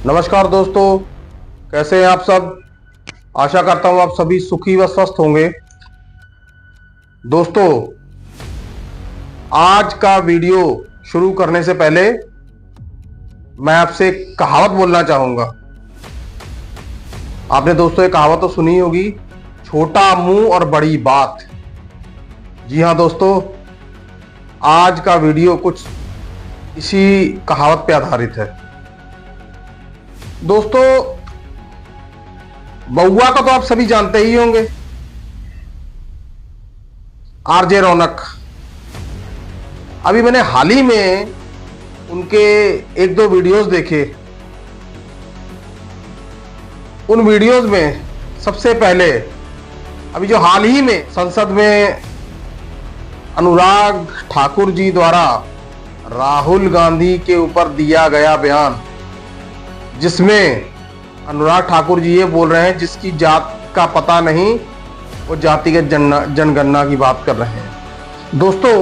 नमस्कार दोस्तों, कैसे हैं आप सब। आशा करता हूं आप सभी सुखी व स्वस्थ होंगे। दोस्तों, आज का वीडियो शुरू करने से पहले मैं आपसे एक कहावत बोलना चाहूंगा। आपने दोस्तों एक कहावत तो सुनी होगी, छोटा मुंह और बड़ी बात। जी हां दोस्तों, आज का वीडियो कुछ इसी कहावत पे आधारित है। दोस्तों, बउआ का तो आप सभी जानते ही होंगे, आरजे रौनक। अभी मैंने हाल ही में उनके एक दो वीडियोस देखे। उन वीडियोस में सबसे पहले अभी जो हाल ही में संसद में अनुराग ठाकुर जी द्वारा राहुल गांधी के ऊपर दिया गया बयान, जिसमें अनुराग ठाकुर जी ये बोल रहे हैं जिसकी जात का पता नहीं वो जातिगत जनगणना की बात कर रहे हैं। दोस्तों,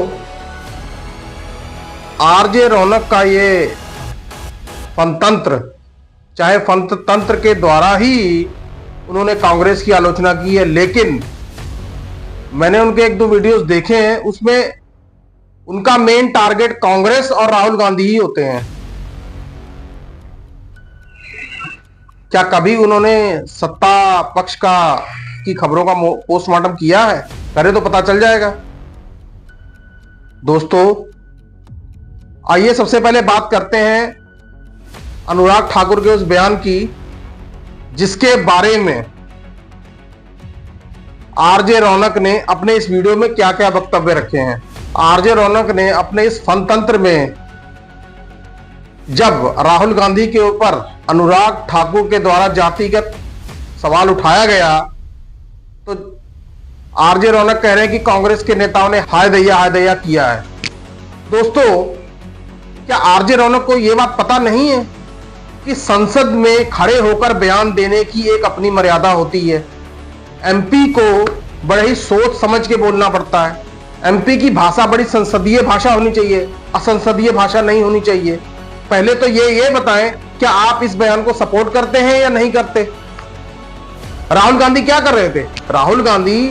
आरजे रौनक का ये फनतंत्र, चाहे फनतंत्र के द्वारा ही उन्होंने कांग्रेस की आलोचना की है, लेकिन मैंने उनके एक दो वीडियोस देखे हैं, उसमें उनका मेन टारगेट कांग्रेस और राहुल गांधी ही होते हैं। क्या कभी उन्होंने सत्ता पक्ष की खबरों का पोस्टमार्टम किया है? करे तो पता चल जाएगा। दोस्तों, आइए सबसे पहले बात करते हैं अनुराग ठाकुर के उस बयान की, जिसके बारे में आरजे रौनक ने अपने इस वीडियो में क्या क्या वक्तव्य रखे हैं। आरजे रौनक ने अपने इस फनतंत्र में जब राहुल गांधी के ऊपर अनुराग ठाकुर के द्वारा जातिगत सवाल उठाया गया, तो आरजे रौनक कह रहे हैं कि कांग्रेस के नेताओं ने हाय दैया किया है। दोस्तों, क्या आरजे रौनक को यह बात पता नहीं है कि संसद में खड़े होकर बयान देने की एक अपनी मर्यादा होती है। एमपी को बड़े ही सोच समझ के बोलना पड़ता है। एमपी की भाषा बड़ी संसदीय भाषा होनी चाहिए, असंसदीय भाषा नहीं होनी चाहिए। पहले तो ये बताएं, क्या आप इस बयान को सपोर्ट करते हैं या नहीं करते? राहुल गांधी क्या कर रहे थे? राहुल गांधी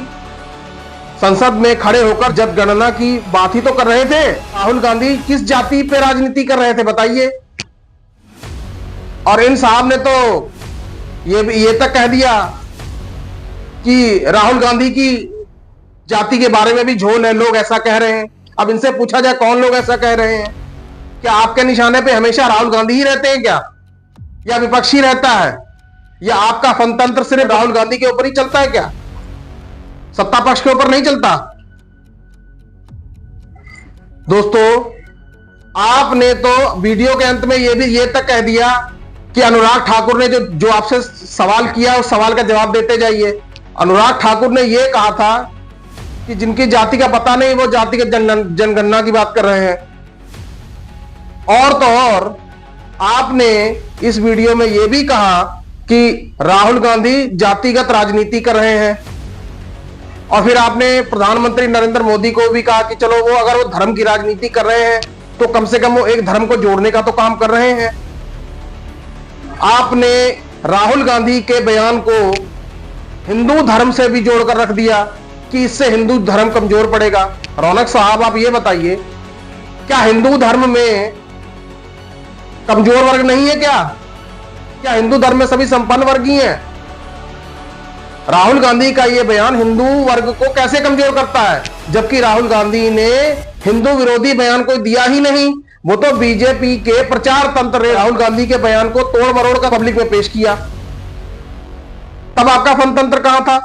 संसद में खड़े होकर जनगणना की बात ही तो कर रहे थे। राहुल गांधी किस जाति पे राजनीति कर रहे थे बताइए? और इन साहब ने तो ये तक कह दिया कि राहुल गांधी की जाति के बारे में भी झोल है, लोग ऐसा कह रहे हैं। अब इनसे पूछा जाए कौन लोग ऐसा कह रहे हैं? क्या आपके निशाने पे हमेशा राहुल गांधी ही रहते हैं क्या, या विपक्षी रहता है, या आपका फनतंत्र सिर्फ राहुल गांधी के ऊपर ही चलता है क्या, सत्ता पक्ष के ऊपर नहीं चलता? दोस्तों, आपने तो वीडियो के अंत में ये तक कह दिया कि अनुराग ठाकुर ने जो आपसे सवाल किया उस सवाल का जवाब देते जाइए। अनुराग ठाकुर ने यह कहा था कि जिनकी जाति का पता नहीं वो जातिगत जनगणना की बात कर रहे हैं। और तो और आपने इस वीडियो में यह भी कहा कि राहुल गांधी जातिगत राजनीति कर रहे हैं। और फिर आपने प्रधानमंत्री नरेंद्र मोदी को भी कहा कि चलो अगर वो धर्म की राजनीति कर रहे हैं तो कम से कम वो एक धर्म को जोड़ने का तो काम कर रहे हैं। आपने राहुल गांधी के बयान को हिंदू धर्म से भी जोड़कर रख दिया कि इससे हिंदू धर्म कमजोर पड़ेगा। रौनक साहब, आप ये बताइए, क्या हिंदू धर्म में कमजोर वर्ग नहीं है क्या हिंदू धर्म में सभी संपन्न वर्ग ही हैं? राहुल गांधी का यह बयान हिंदू वर्ग को कैसे कमजोर करता है, जबकि राहुल गांधी ने हिंदू विरोधी बयान कोई दिया ही नहीं। वो तो बीजेपी के प्रचार तंत्र ने राहुल गांधी के बयान को तोड़ मरोड़ कर पब्लिक में पेश किया। तब आपका फनतंत्र कहां था?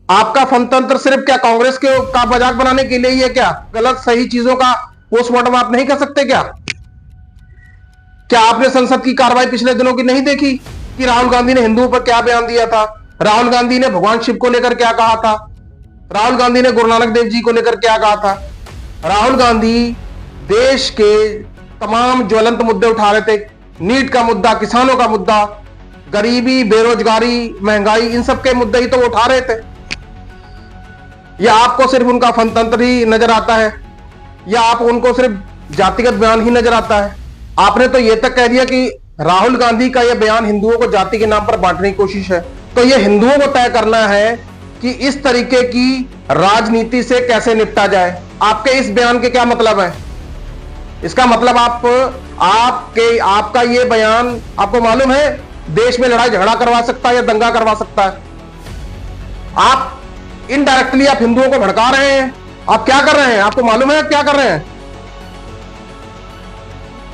आपका फनतंत्र सिर्फ क्या कांग्रेस का मजाक बनाने के लिए ही है क्या? गलत सही चीजों का पोस्टमार्टम आप नहीं कर सकते क्या? क्या आपने संसद की कार्रवाई पिछले दिनों की नहीं देखी कि राहुल गांधी ने हिंदुओं पर क्या बयान दिया था? राहुल गांधी ने भगवान शिव को लेकर क्या कहा था? राहुल गांधी ने गुरु नानक देव जी को लेकर क्या कहा था? राहुल गांधी देश के तमाम ज्वलंत मुद्दे उठा रहे थे। नीट का मुद्दा, किसानों का मुद्दा, गरीबी, बेरोजगारी, महंगाई, इन सब के मुद्दे ही तो वो उठा रहे थे। या आपको सिर्फ उनका फनतंत्र ही नजर आता है, या आप उनको सिर्फ जातिगत बयान ही नजर आता है? आपने तो यह तक कह दिया कि राहुल गांधी का यह बयान हिंदुओं को जाति के नाम पर बांटने की कोशिश है। तो यह हिंदुओं को तय करना है कि इस तरीके की राजनीति से कैसे निपटा जाए। आपके इस बयान के क्या मतलब है? इसका मतलब आपका यह बयान आपको मालूम है देश में लड़ाई झगड़ा करवा सकता है या दंगा करवा सकता है। आप इनडायरेक्टली आप हिंदुओं को भड़का रहे हैं। आप क्या कर रहे हैं? आपको मालूम है आप क्या कर रहे हैं?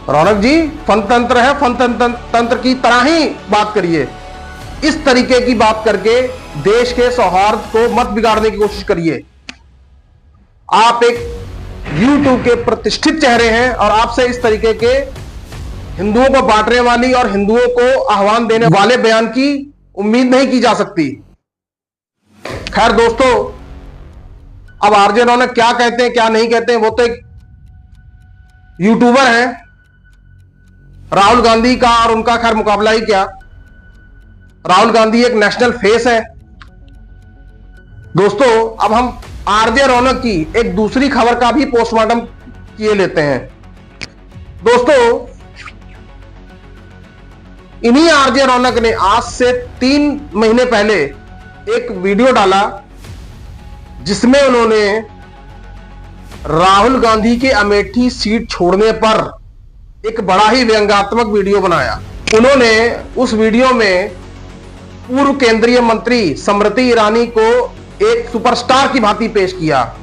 रौनक जी, फनतंत्र है, फनतंत्र की तरह ही बात करिए। इस तरीके की बात करके देश के सौहार्द को मत बिगाड़ने की कोशिश करिए। आप एक YouTube के प्रतिष्ठित चेहरे हैं और आपसे इस तरीके के हिंदुओं को बांटने वाली और हिंदुओं को आह्वान देने वाले बयान की उम्मीद नहीं की जा सकती। खैर दोस्तों, अब आरजे रौनक क्या कहते हैं क्या नहीं कहते हैं, वो तो एक यूट्यूबर हैं। राहुल गांधी का और उनका खैर मुकाबला ही क्या। राहुल गांधी एक नेशनल फेस है। दोस्तों, अब हम आरजे रौनक की एक दूसरी खबर का भी पोस्टमार्टम किए लेते हैं। दोस्तों, इन्हीं आरजे रौनक ने आज से 3 महीने पहले एक वीडियो डाला जिसमें उन्होंने राहुल गांधी के अमेठी सीट छोड़ने पर एक बड़ा ही व्यंग्यात्मक वीडियो बनाया। उन्होंने उस वीडियो में पूर्व केंद्रीय मंत्री स्मृति ईरानी को एक सुपरस्टार की भांति पेश किया।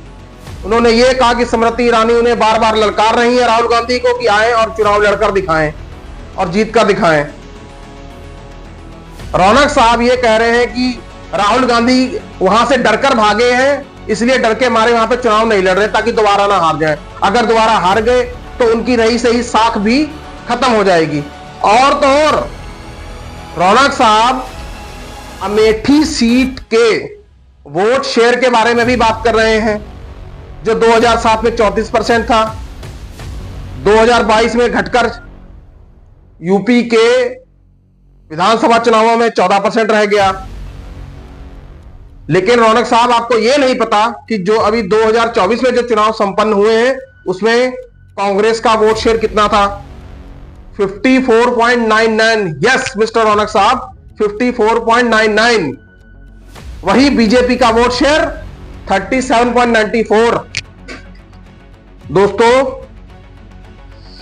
उन्होंने ये कहा कि स्मृति ईरानी उन्हें बार बार ललकार रही है राहुल गांधी को कि आए और चुनाव लड़कर दिखाएं और जीत कर दिखाएं। रौनक साहब ये कह रहे हैं कि राहुल गांधी वहां से डरकर भागे हैं, इसलिए डर के मारे वहां पे चुनाव नहीं लड़ रहे ताकि दोबारा ना हार जाए। अगर दोबारा हार गए तो उनकी रही सही साख भी खत्म हो जाएगी। और तो और रौनक साहब अमेठी सीट के वोट शेयर के बारे में भी बात कर रहे हैं, जो 2007 में 34% था, 2022 में घटकर यूपी के विधानसभा चुनावों में 14% रह गया। लेकिन रौनक साहब, आपको यह नहीं पता कि जो अभी 2024 में जो चुनाव संपन्न हुए हैं उसमें कांग्रेस का वोट शेयर कितना था? 54.99। यस मिस्टर रौनक साहब, 54.99। वही बीजेपी का वोट शेयर 37.94। दोस्तों,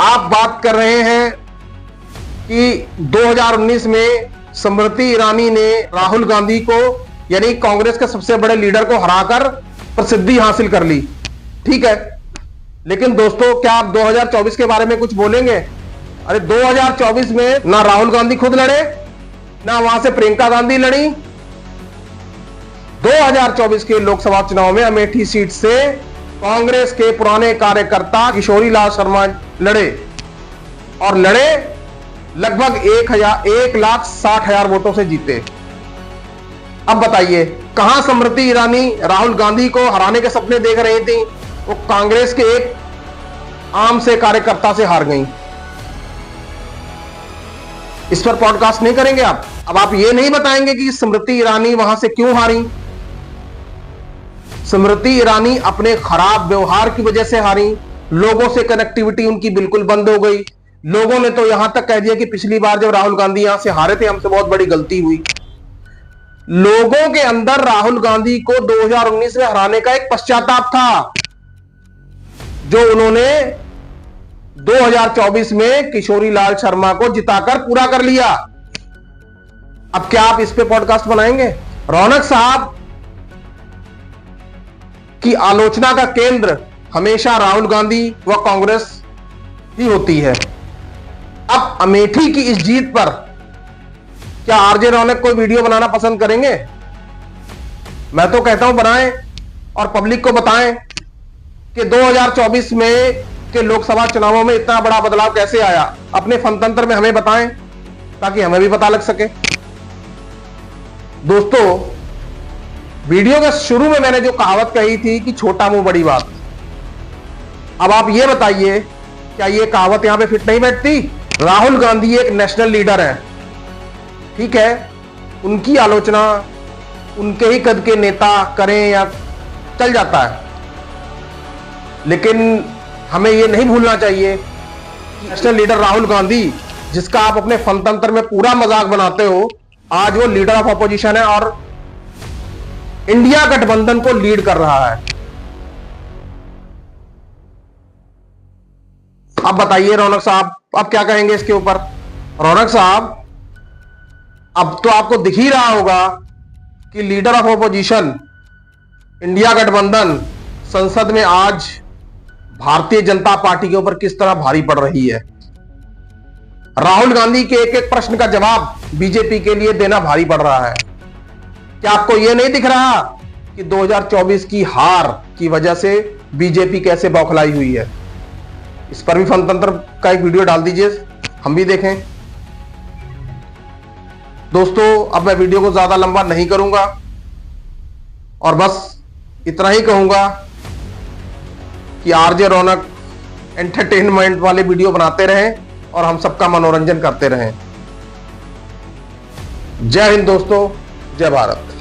आप बात कर रहे हैं कि 2019 में स्मृति ईरानी ने राहुल गांधी को यानी कांग्रेस के सबसे बड़े लीडर को हराकर प्रसिद्धि हासिल कर ली। ठीक है, लेकिन दोस्तों, क्या आप 2024 के बारे में कुछ बोलेंगे? अरे 2024 में ना राहुल गांधी खुद लड़े, ना वहां से प्रियंका गांधी लड़ी। 2024 के लोकसभा चुनाव में अमेठी सीट से कांग्रेस के पुराने कार्यकर्ता किशोरी लाल शर्मा लड़े और लड़े लगभग 1,60,000 वोटों से जीते। अब बताइए, कहां स्मृति ईरानी राहुल गांधी को हराने के सपने देख रही थी? वो कांग्रेस के एक आम से कार्यकर्ता से हार गई। इस पर पॉडकास्ट नहीं करेंगे आप? अब आप ये नहीं बताएंगे कि स्मृति ईरानी वहां से क्यों हारी? स्मृति ईरानी अपने खराब व्यवहार की वजह से हारी। लोगों से कनेक्टिविटी उनकी बिल्कुल बंद हो गई। लोगों ने तो यहां तक कह दिया कि पिछली बार जब राहुल गांधी यहां से हारे थे, हमसे बहुत बड़ी गलती हुई। लोगों के अंदर राहुल गांधी को 2019 में हराने का एक पश्चाताप था, जो उन्होंने 2024 में किशोरी लाल शर्मा को जिताकर पूरा कर लिया। अब क्या आप इस पे पॉडकास्ट बनाएंगे? रौनक साहब की आलोचना का केंद्र हमेशा राहुल गांधी व कांग्रेस ही होती है। अब अमेठी की इस जीत पर क्या आरजे रौनक कोई वीडियो बनाना पसंद करेंगे? मैं तो कहता हूं बनाएं और पब्लिक को बताएं कि 2024 में के लोकसभा चुनावों में इतना बड़ा बदलाव कैसे आया। अपने फनतंत्र में हमें बताएं ताकि हमें भी पता लग सके। दोस्तों, वीडियो के शुरू में मैंने जो कहावत कही थी कि छोटा मुंह बड़ी बात, अब आप ये बताइए, क्या ये कहावत यहां पे फिट नहीं बैठती? राहुल गांधी एक नेशनल लीडर है, ठीक है, उनकी आलोचना उनके ही कद के नेता करें या चल जाता है, लेकिन हमें यह नहीं भूलना चाहिए कि नेशनल लीडर राहुल गांधी जिसका आप अपने फनतंत्र में पूरा मजाक बनाते हो, आज वो लीडर ऑफ अपोजिशन है और इंडिया गठबंधन को लीड कर रहा है। अब बताइए रौनक साहब, अब क्या कहेंगे इसके ऊपर? रौनक साहब, अब तो आपको दिख ही रहा होगा कि लीडर ऑफ अपोजिशन इंडिया गठबंधन संसद में आज भारतीय जनता पार्टी के ऊपर किस तरह भारी पड़ रही है। राहुल गांधी के एक एक प्रश्न का जवाब बीजेपी के लिए देना भारी पड़ रहा है। क्या आपको यह नहीं दिख रहा कि 2024 की हार की वजह से बीजेपी कैसे बौखलाई हुई है? इस पर भी फनतंत्र का एक वीडियो डाल दीजिए, हम भी देखें। दोस्तों, अब मैं वीडियो को ज्यादा लंबा नहीं करूंगा और बस इतना ही कहूंगा कि आरजे रौनक एंटरटेनमेंट वाले वीडियो बनाते रहें और हम सबका मनोरंजन करते रहें। जय हिंद दोस्तों, जय भारत।